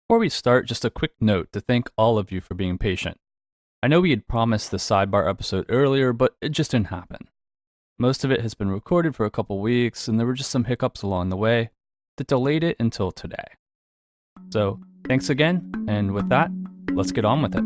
Before we start, just a quick note to thank all of you for being patient. I know we had promised the Sidebar episode earlier, but it just didn't happen. Most of it has been recorded for a couple weeks, and there were just some hiccups along the way that delayed it until today. So, thanks again, and with that, let's get on with it.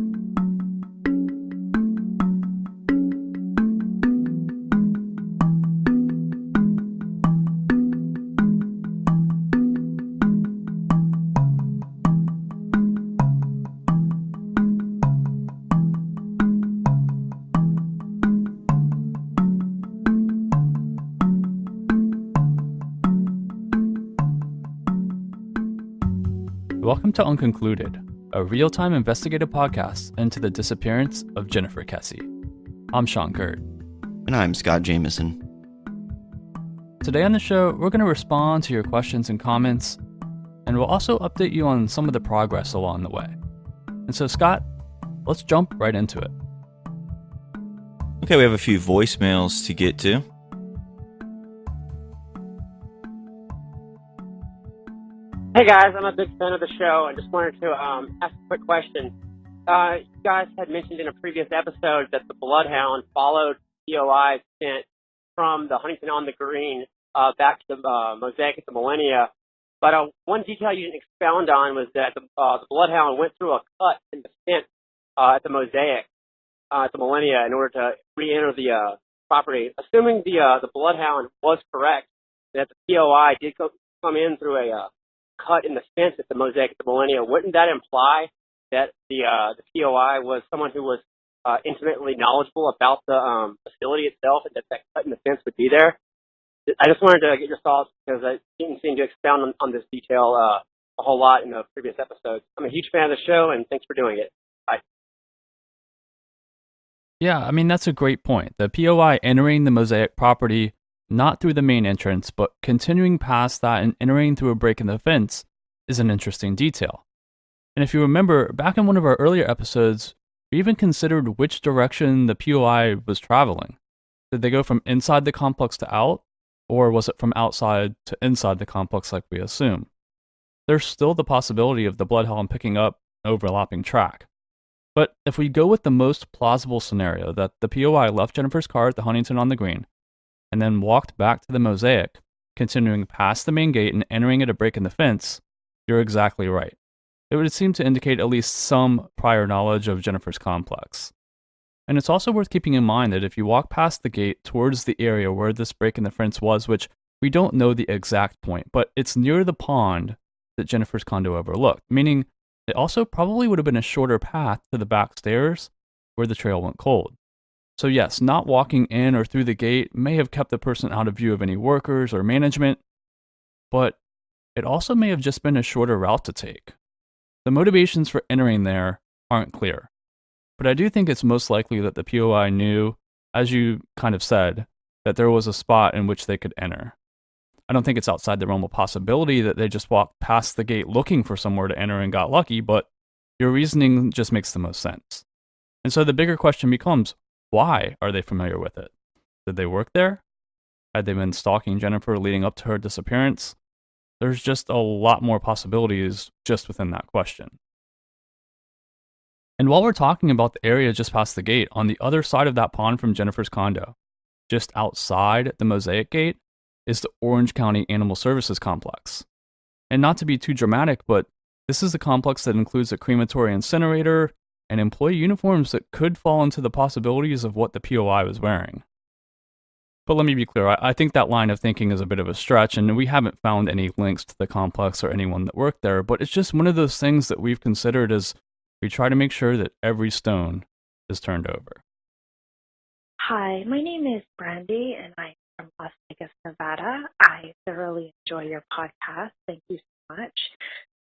Welcome to Unconcluded, a real-time investigative podcast into the disappearance of Jennifer Kesse. I'm Sean Kurt. And I'm Scott Jameson. Today on the show, we're going to respond to your questions and comments, and we'll also update you on some of the progress along the way. And so, Scott, let's jump right into it. Okay, we have a few voicemails to get to. Hey guys, I'm a big fan of the show and just wanted to ask a quick question. You guys had mentioned in a previous episode that the Bloodhound followed POI scent from the Huntington on the Green back to the Mosaic at the Millennia. But one detail you didn't expound on was that the Bloodhound went through a cut in the scent at the Mosaic at the Millennia in order to re-enter the property. Assuming the Bloodhound was correct, that the POI did come in through a cut in the fence at the Mosaic at the Millennia, wouldn't that imply that the POI was someone who was intimately knowledgeable about the facility itself, and that cut in the fence would be there? I just wanted to get your thoughts because I didn't seem to expound on this detail a whole lot in the previous episodes. I'm a huge fan of the show, and thanks for doing it. Bye. Yeah, I mean, that's a great point. The POI entering the Mosaic property not through the main entrance, but continuing past that and entering through a break in the fence is an interesting detail. And if you remember, back in one of our earlier episodes, we even considered which direction the POI was traveling. Did they go from inside the complex to out, or was it from outside to inside the complex like we assume? There's still the possibility of the Bloodhound picking up an overlapping track. But if we go with the most plausible scenario that the POI left Jennifer's car at the Huntington on the Green, and then walked back to the Mosaic, continuing past the main gate and entering at a break in the fence, you're exactly right. It would seem to indicate at least some prior knowledge of Jennifer's complex. And it's also worth keeping in mind that if you walk past the gate towards the area where this break in the fence was, which we don't know the exact point, but it's near the pond that Jennifer's condo overlooked, meaning it also probably would have been a shorter path to the back stairs where the trail went cold. So yes, not walking in or through the gate may have kept the person out of view of any workers or management, but it also may have just been a shorter route to take. The motivations for entering there aren't clear, but I do think it's most likely that the POI knew, as you kind of said, that there was a spot in which they could enter. I don't think it's outside the realm of possibility that they just walked past the gate looking for somewhere to enter and got lucky, but your reasoning just makes the most sense. And so the bigger question becomes, why are they familiar with it? Did they work there? Had they been stalking Jennifer leading up to her disappearance? There's just a lot more possibilities just within that question. And while we're talking about the area just past the gate, on the other side of that pond from Jennifer's condo, just outside the Mosaic gate, is the Orange County Animal Services Complex. And not to be too dramatic, but this is a complex that includes a crematory incinerator and employee uniforms that could fall into the possibilities of what the POI was wearing. But let me be clear, I think that line of thinking is a bit of a stretch, and we haven't found any links to the complex or anyone that worked there, but it's just one of those things that we've considered as we try to make sure that every stone is turned over. Hi, my name is Brandy, and I'm from Las Vegas, Nevada. I thoroughly enjoy your podcast. Thank you so much.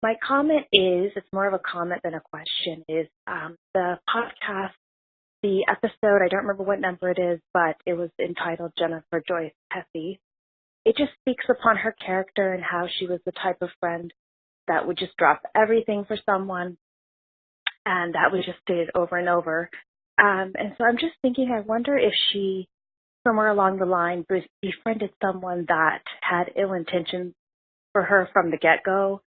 My comment is, it's more of a comment than a question, is the podcast, the episode, I don't remember what number it is, but it was entitled Jennifer Joyce Kesse. It just speaks upon her character and how she was the type of friend that would just drop everything for someone, and that was just stated over and over. And so I'm just thinking, I wonder if she, somewhere along the line, befriended someone that had ill intentions for her from the get-go,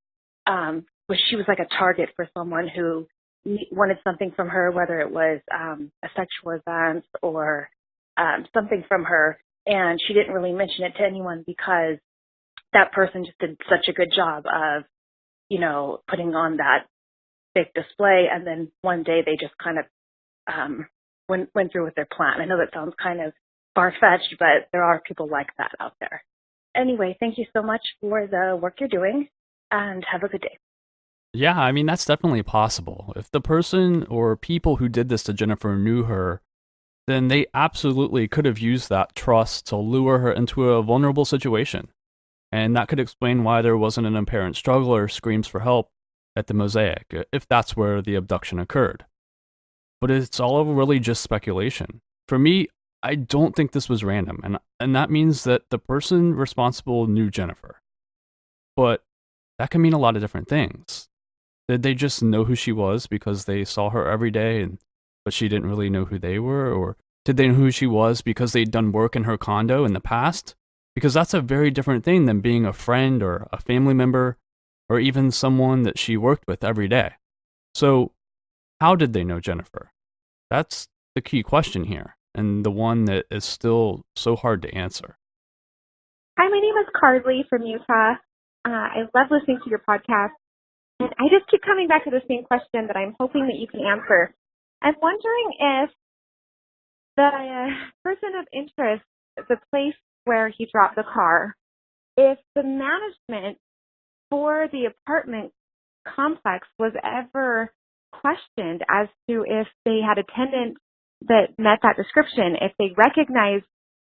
she was like a target for someone who wanted something from her, whether it was a sexual advance or something from her, and she didn't really mention it to anyone because that person just did such a good job of, putting on that big display, and then one day they just kind of went through with their plan. I know that sounds kind of far-fetched, but there are people like that out there. Anyway, thank you so much for the work you're doing, and have a good day. Yeah, I mean, that's definitely possible. If the person or people who did this to Jennifer knew her, then they absolutely could have used that trust to lure her into a vulnerable situation. And that could explain why there wasn't an apparent struggle or screams for help at the Mosaic, if that's where the abduction occurred. But it's all really just speculation. For me, I don't think this was random, and that means that the person responsible knew Jennifer. But that can mean a lot of different things. Did they just know who she was because they saw her every day, but she didn't really know who they were? Or did they know who she was because they'd done work in her condo in the past? Because that's a very different thing than being a friend or a family member or even someone that she worked with every day. So, how did they know Jennifer? That's the key question here, and the one that is still so hard to answer. Hi, my name is Carly from Utah. I love listening to your podcast, and I just keep coming back to the same question that I'm hoping that you can answer. I'm wondering if the person of interest, the place where he dropped the car, if the management for the apartment complex was ever questioned as to if they had a tenant that met that description, if they recognized,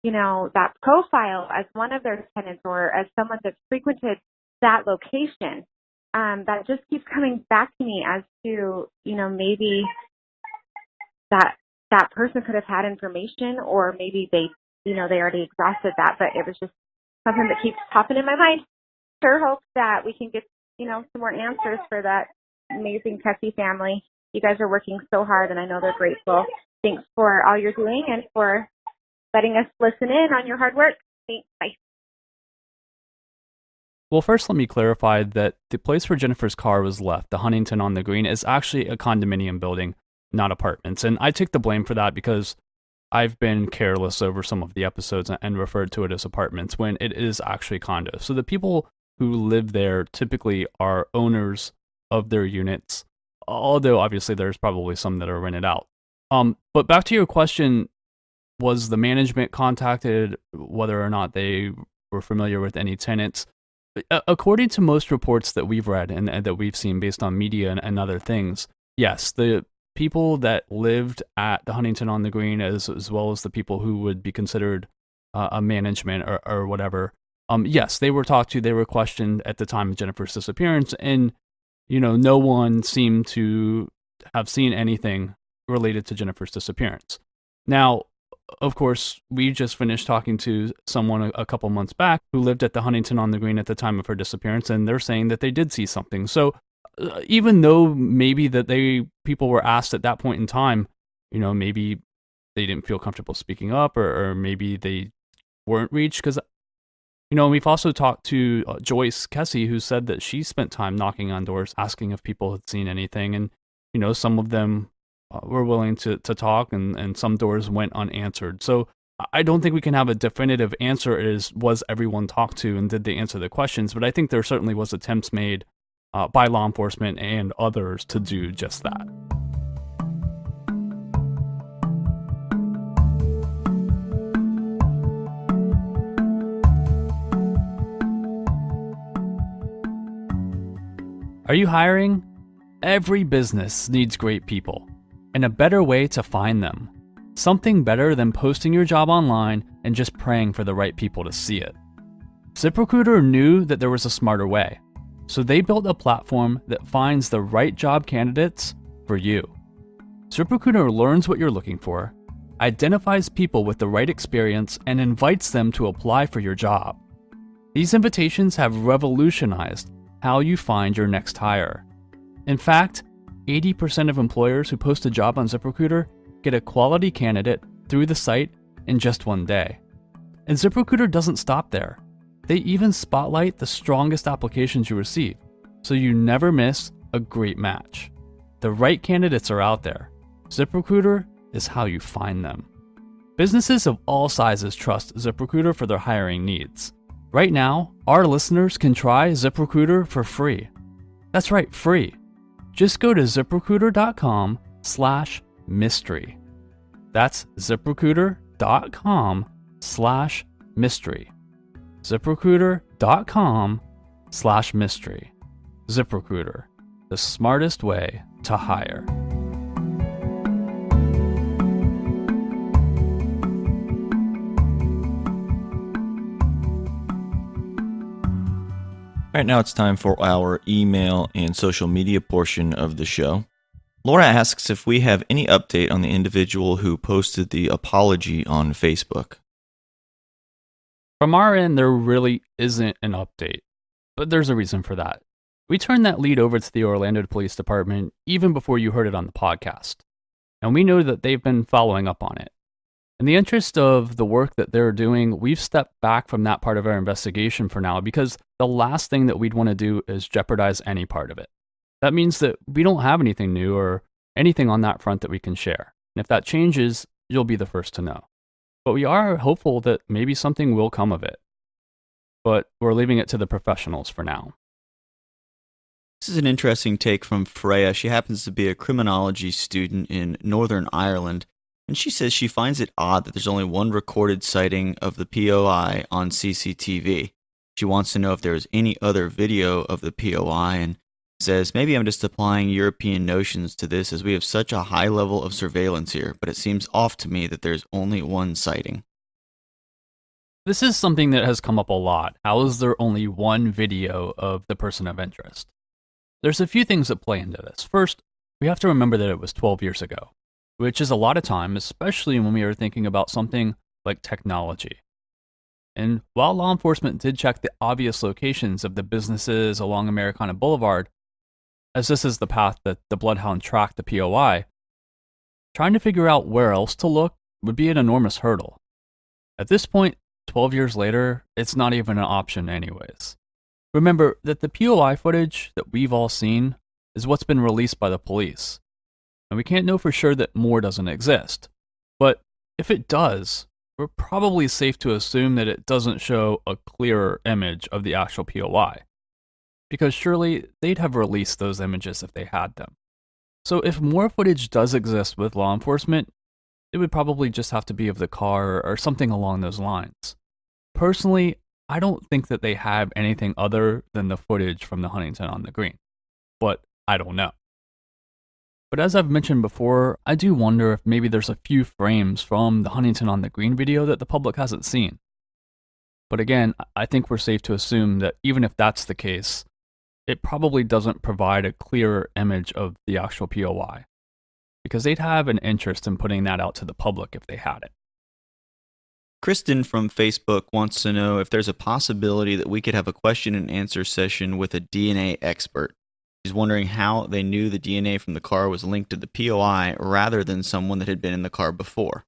that profile as one of their tenants or as someone that frequented that location. That just keeps coming back to me as to, maybe that person could have had information, or maybe they already exhausted that, but it was just something that keeps popping in my mind. Sure hope that we can get, some more answers for that amazing Kesse family. You guys are working so hard, and I know they're grateful. Thanks for all you're doing and for letting us listen in on your hard work. Thanks. Bye. Well, first let me clarify that the place where Jennifer's car was left, the Huntington on the Green, is actually a condominium building, not apartments. And I take the blame for that because I've been careless over some of the episodes and referred to it as apartments when it is actually condos. So the people who live there typically are owners of their units, although obviously there's probably some that are rented out. But back to your question, was the management contacted whether or not they were familiar with any tenants? According to most reports that we've read and that we've seen based on media and other things, yes, the people that lived at the Huntington on the Green, as well as the people who would be considered a management or whatever, yes, they were talked to, they were questioned at the time of Jennifer's disappearance, and no one seemed to have seen anything related to Jennifer's disappearance. Now, of course, we just finished talking to someone a couple months back who lived at the Huntington on the Green at the time of her disappearance, and they're saying that they did see something. So even though maybe that people were asked at that point in time, maybe they didn't feel comfortable speaking up, or maybe they weren't reached, because we've also talked to Joyce Kesse, who said that she spent time knocking on doors asking if people had seen anything, and some of them were willing to talk, and some doors went unanswered. So I don't think we can have a definitive answer was everyone talked to and did they answer the questions, but I think there certainly was attempts made by law enforcement and others to do just that. Are you hiring? Every business needs great people, and a better way to find them. Something better than posting your job online and just praying for the right people to see it. ZipRecruiter knew that there was a smarter way, so they built a platform that finds the right job candidates for you. ZipRecruiter learns what you're looking for, identifies people with the right experience, and invites them to apply for your job. These invitations have revolutionized how you find your next hire. In fact, 80% of employers who post a job on ZipRecruiter get a quality candidate through the site in just one day. And ZipRecruiter doesn't stop there. They even spotlight the strongest applications you receive, so you never miss a great match. The right candidates are out there. ZipRecruiter is how you find them. Businesses of all sizes trust ZipRecruiter for their hiring needs. Right now, our listeners can try ZipRecruiter for free. That's right, free. Just go to ziprecruiter.com/mystery. That's ziprecruiter.com/mystery. ziprecruiter.com/mystery. ZipRecruiter, the smartest way to hire. Right now it's time for our email and social media portion of the show. Laura asks if we have any update on the individual who posted the apology on Facebook. From our end, there really isn't an update, but there's a reason for that. We turned that lead over to the Orlando Police Department even before you heard it on the podcast, and we know that they've been following up on it. In the interest of the work that they're doing, we've stepped back from that part of our investigation for now because the last thing that we'd want to do is jeopardize any part of it. That means that we don't have anything new or anything on that front that we can share. And if that changes, you'll be the first to know. But we are hopeful that maybe something will come of it. But we're leaving it to the professionals for now. This is an interesting take from Freya. She happens to be a criminology student in Northern Ireland, and she says she finds it odd that there's only one recorded sighting of the POI on CCTV. She wants to know if there's any other video of the POI and says, maybe I'm just applying European notions to this as we have such a high level of surveillance here, but it seems off to me that there's only one sighting. This is something that has come up a lot. How is there only one video of the person of interest? There's a few things that play into this. First, we have to remember that it was 12 years ago, which is a lot of time, especially when we are thinking about something like technology. And while law enforcement did check the obvious locations of the businesses along Americana Boulevard, as this is the path that the Bloodhound tracked the POI, trying to figure out where else to look would be an enormous hurdle. At this point, 12 years later, it's not even an option anyways. Remember that the POI footage that we've all seen is what's been released by the police, and we can't know for sure that more doesn't exist. But if it does, we're probably safe to assume that it doesn't show a clearer image of the actual POI, because surely they'd have released those images if they had them. So if more footage does exist with law enforcement, it would probably just have to be of the car or something along those lines. Personally, I don't think that they have anything other than the footage from the Huntington on the Green, but I don't know. But as I've mentioned before, I do wonder if maybe there's a few frames from the Huntington on the Green video that the public hasn't seen. But again, I think we're safe to assume that even if that's the case, it probably doesn't provide a clearer image of the actual POI, because they'd have an interest in putting that out to the public if they had it. Kristen from Facebook wants to know if there's a possibility that we could have a question and answer session with a DNA expert. She's wondering how they knew the DNA from the car was linked to the POI rather than someone that had been in the car before.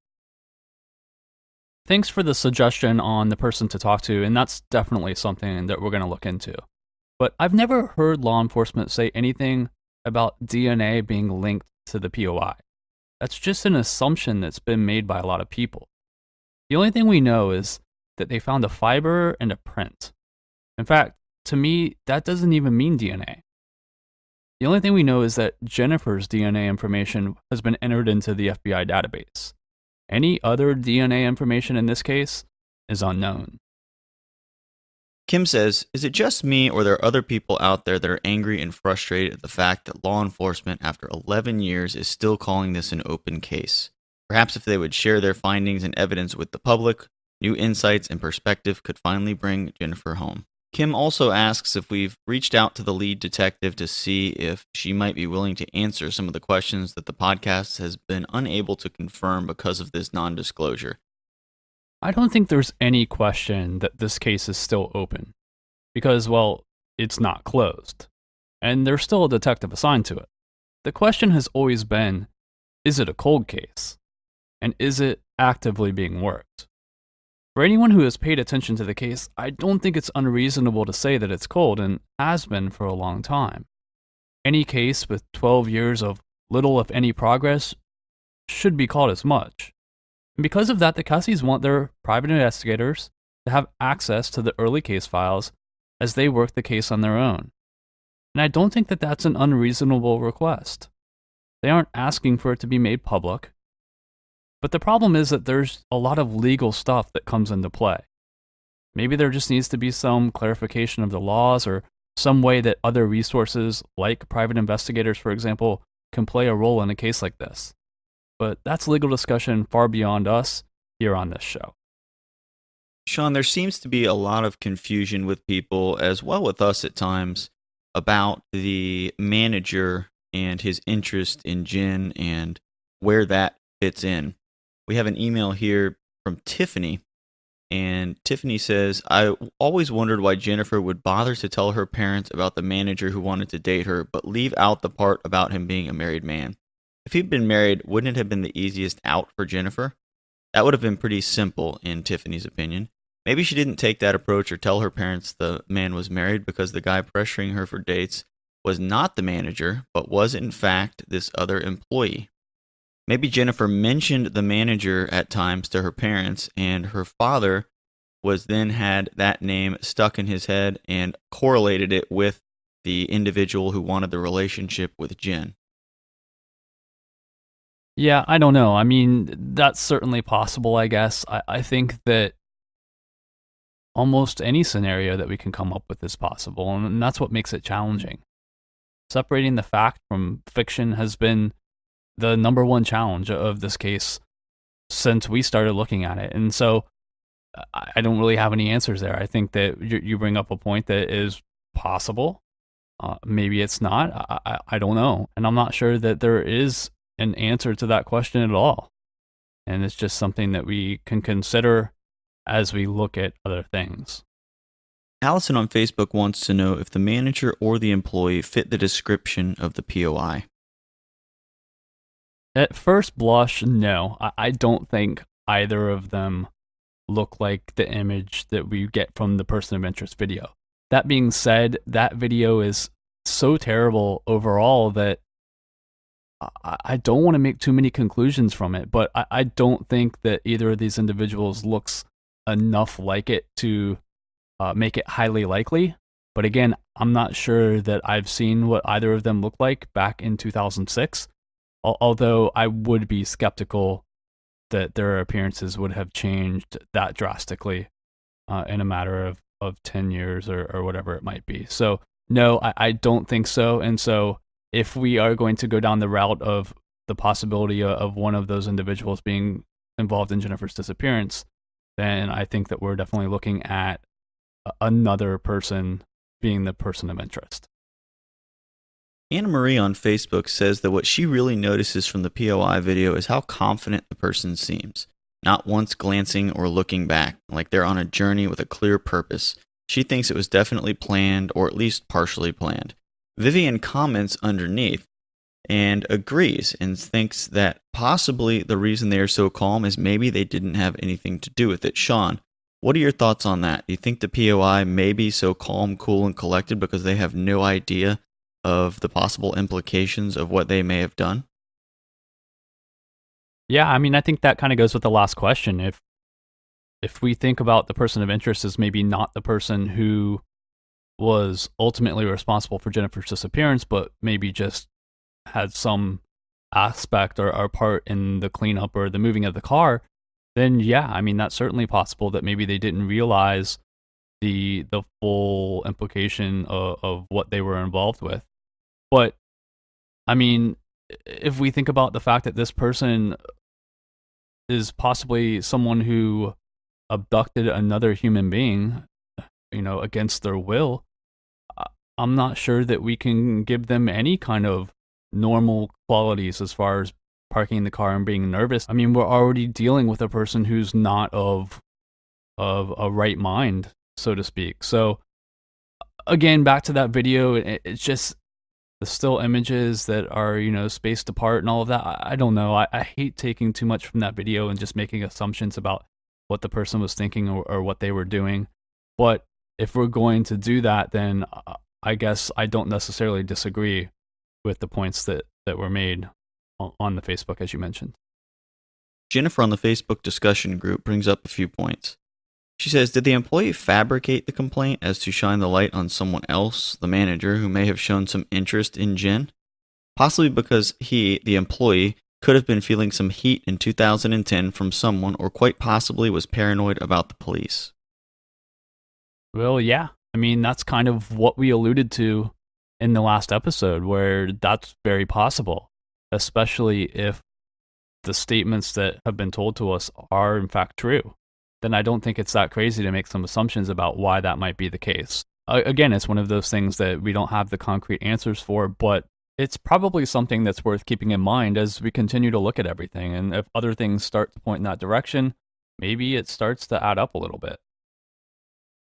Thanks for the suggestion on the person to talk to, and that's definitely something that we're going to look into. But I've never heard law enforcement say anything about DNA being linked to the POI. That's just an assumption that's been made by a lot of people. The only thing we know is that they found a fiber and a print. In fact, to me, that doesn't even mean DNA. The only thing we know is that Jennifer's DNA information has been entered into the FBI database. Any other DNA information in this case is unknown. Kim says, is it just me or there are other people out there that are angry and frustrated at the fact that law enforcement after 11 years is still calling this an open case? Perhaps if they would share their findings and evidence with the public, new insights and perspective could finally bring Jennifer home. Kim also asks if we've reached out to the lead detective to see if she might be willing to answer some of the questions that the podcast has been unable to confirm because of this non-disclosure. I don't think there's any question that this case is still open, because, well, it's not closed, and there's still a detective assigned to it. The question has always been, is it a cold case? And is it actively being worked? For anyone who has paid attention to the case, I don't think it's unreasonable to say that it's cold and has been for a long time. Any case with 12 years of little if any progress should be called as much. And because of that, the Kesses want their private investigators to have access to the early case files as they work the case on their own. And I don't think that that's an unreasonable request. They aren't asking for it to be made public. But the problem is that there's a lot of legal stuff that comes into play. Maybe there just needs to be some clarification of the laws or some way that other resources, like private investigators, for example, can play a role in a case like this. But that's legal discussion far beyond us here on this show. Sean, there seems to be a lot of confusion with people, as well with us at times, about the manager and his interest in Jen and where that fits in. We have an email here from Tiffany, and Tiffany says, I always wondered why Jennifer would bother to tell her parents about the manager who wanted to date her, but leave out the part about him being a married man. If he'd been married, wouldn't it have been the easiest out for Jennifer? That would have been pretty simple, in Tiffany's opinion. Maybe she didn't take that approach or tell her parents the man was married because the guy pressuring her for dates was not the manager, but was in fact this other employee. Maybe Jennifer mentioned the manager at times to her parents, and her father was then had that name stuck in his head and correlated it with the individual who wanted the relationship with Jen. Yeah, I don't know. I mean, that's certainly possible, I guess. I think that almost any scenario that we can come up with is possible, and that's what makes it challenging. Separating the fact from fiction has been the number one challenge of this case since we started looking at it. And so I don't really have any answers there. I think that you bring up a point that is possible. Maybe it's not. I don't know. And I'm not sure that there is an answer to that question at all. And it's just something that we can consider as we look at other things. Allison on Facebook wants to know if the manager or the employee fit the description of the POI. At first blush, no. I don't think either of them look like the image that we get from the person of interest video. That being said, that video is so terrible overall that I don't want to make too many conclusions from it, but I don't think that either of these individuals looks enough like it to make it highly likely. But again, I'm not sure that I've seen what either of them looked like back in 2006, although I would be skeptical that their appearances would have changed that drastically in a matter of 10 years or whatever it might be. So no, I don't think so. And so if we are going to go down the route of the possibility of one of those individuals being involved in Jennifer's disappearance, then I think that we're definitely looking at another person being the person of interest. Anna Marie on Facebook says that what she really notices from the POI video is how confident the person seems, not once glancing or looking back, like they're on a journey with a clear purpose. She thinks it was definitely planned, or at least partially planned. Vivian comments underneath and agrees and thinks that possibly the reason they are so calm is maybe they didn't have anything to do with it. Sean, what are your thoughts on that? Do you think the POI may be so calm, cool, and collected because they have no idea of the possible implications of what they may have done? Yeah, I mean, I think that kind of goes with the last question. If we think about the person of interest as maybe not the person who was ultimately responsible for Jennifer's disappearance, but maybe just had some aspect or part in the cleanup or the moving of the car, then yeah, I mean, that's certainly possible that maybe they didn't realize the full implication of what they were involved with. But I mean, if we think about the fact that this person is possibly someone who abducted another human being, against their will, I'm not sure that we can give them any kind of normal qualities as far as parking the car and being nervous. I mean, we're already dealing with a person who's not of a right mind, so to speak. So again, back to that video, it's just the still images that are, spaced apart and all of that. I don't know. I hate taking too much from that video and just making assumptions about what the person was thinking or what they were doing. But if we're going to do that, then I guess I don't necessarily disagree with the points that were made on the Facebook, as you mentioned. Jennifer on the Facebook discussion group brings up a few points. She says, did the employee fabricate the complaint as to shine the light on someone else, the manager, who may have shown some interest in Jen? Possibly because he, the employee, could have been feeling some heat in 2010 from someone, or quite possibly was paranoid about the police. Well, yeah. I mean, that's kind of what we alluded to in the last episode, where that's very possible, especially if the statements that have been told to us are in fact true. Then I don't think it's that crazy to make some assumptions about why that might be the case. Again, it's one of those things that we don't have the concrete answers for, but it's probably something that's worth keeping in mind as we continue to look at everything. And if other things start to point in that direction, maybe it starts to add up a little bit.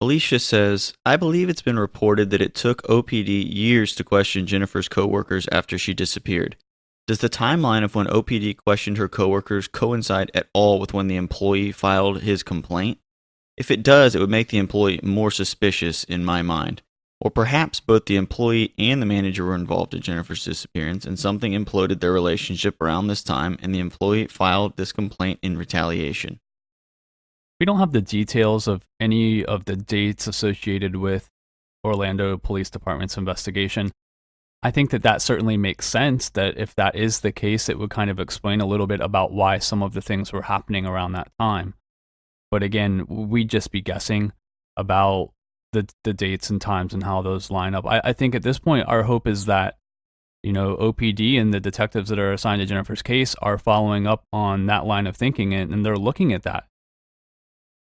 Alicia says, I believe it's been reported that it took OPD years to question Jennifer's coworkers after she disappeared. Does the timeline of when OPD questioned her coworkers coincide at all with when the employee filed his complaint? If it does, it would make the employee more suspicious in my mind. Or perhaps both the employee and the manager were involved in Jennifer's disappearance and something imploded their relationship around this time and the employee filed this complaint in retaliation. We don't have the details of any of the dates associated with Orlando Police Department's investigation. I think that certainly makes sense, that if that is the case, it would kind of explain a little bit about why some of the things were happening around that time. But again, we'd just be guessing about the dates and times and how those line up. I think at this point, our hope is that, OPD and the detectives that are assigned to Jennifer's case are following up on that line of thinking, and they're looking at that.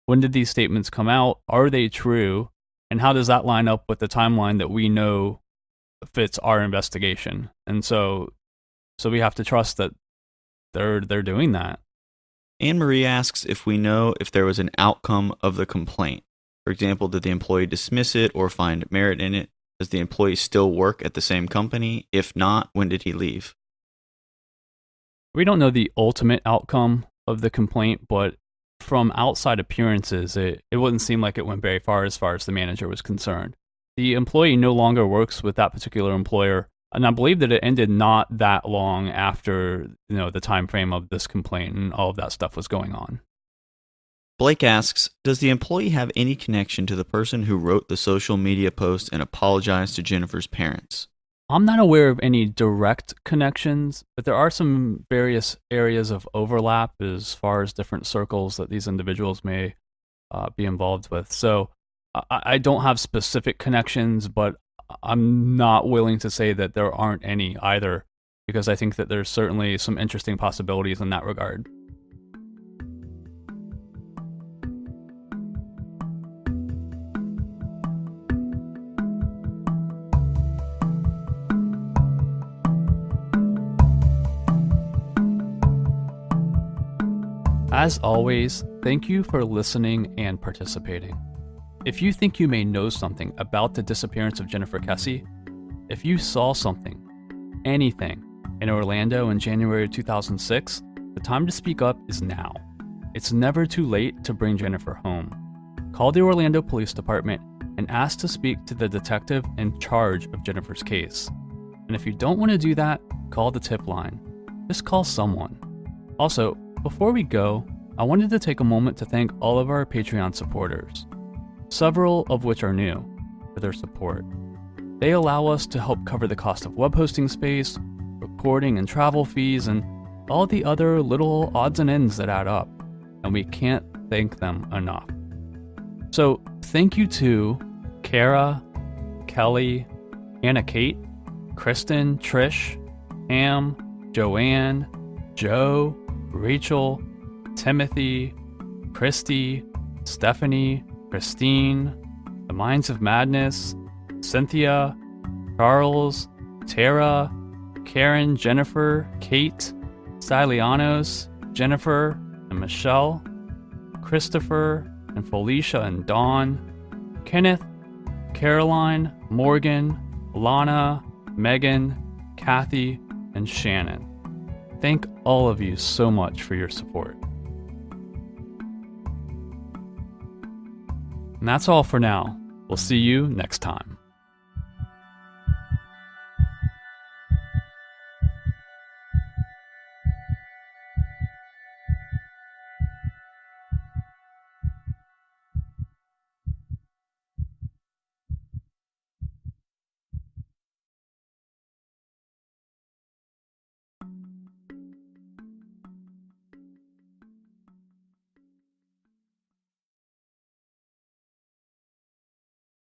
When did these statements come out? Are they true? And how does that line up with the timeline that we know fits our investigation? And so we have to trust that they're doing that. Anne Marie asks if we know if there was an outcome of the complaint. For example, did the employee dismiss it or find merit in it? Does the employee still work at the same company? If not, when did he leave? We don't know the ultimate outcome of the complaint, but from outside appearances, it wouldn't seem like it went very far as the manager was concerned. The employee no longer works with that particular employer, and I believe that it ended not that long after the time frame of this complaint and all of that stuff was going on. Blake asks, does the employee have any connection to the person who wrote the social media post and apologized to Jennifer's parents? I'm not aware of any direct connections, but there are some various areas of overlap as far as different circles that these individuals may be involved with. So I don't have specific connections, but I'm not willing to say that there aren't any either, because I think that there's certainly some interesting possibilities in that regard. As always, thank you for listening and participating. If you think you may know something about the disappearance of Jennifer Kesse, if you saw something, anything, in Orlando in January 2006, the time to speak up is now. It's never too late to bring Jennifer home. Call the Orlando Police Department and ask to speak to the detective in charge of Jennifer's case. And if you don't want to do that, call the tip line. Just call someone. Also, before we go, I wanted to take a moment to thank all of our Patreon supporters, several of which are new, for their support. They allow us to help cover the cost of web hosting space, recording and travel fees, and all the other little odds and ends that add up, and we can't thank them enough. So thank you to Kara, Kelly, Anna Kate, Kristen, Trish, Ham, Joanne, Joe, Rachel, Timothy, Christy, Stephanie, Christine, The Minds of Madness, Cynthia, Charles, Tara, Karen, Jennifer, Kate, Stylianos, Jennifer, and Michelle, Christopher, and Felicia and Dawn, Kenneth, Caroline, Morgan, Lana, Megan, Kathy, and Shannon. Thank all of you so much for your support. And that's all for now. We'll see you next time.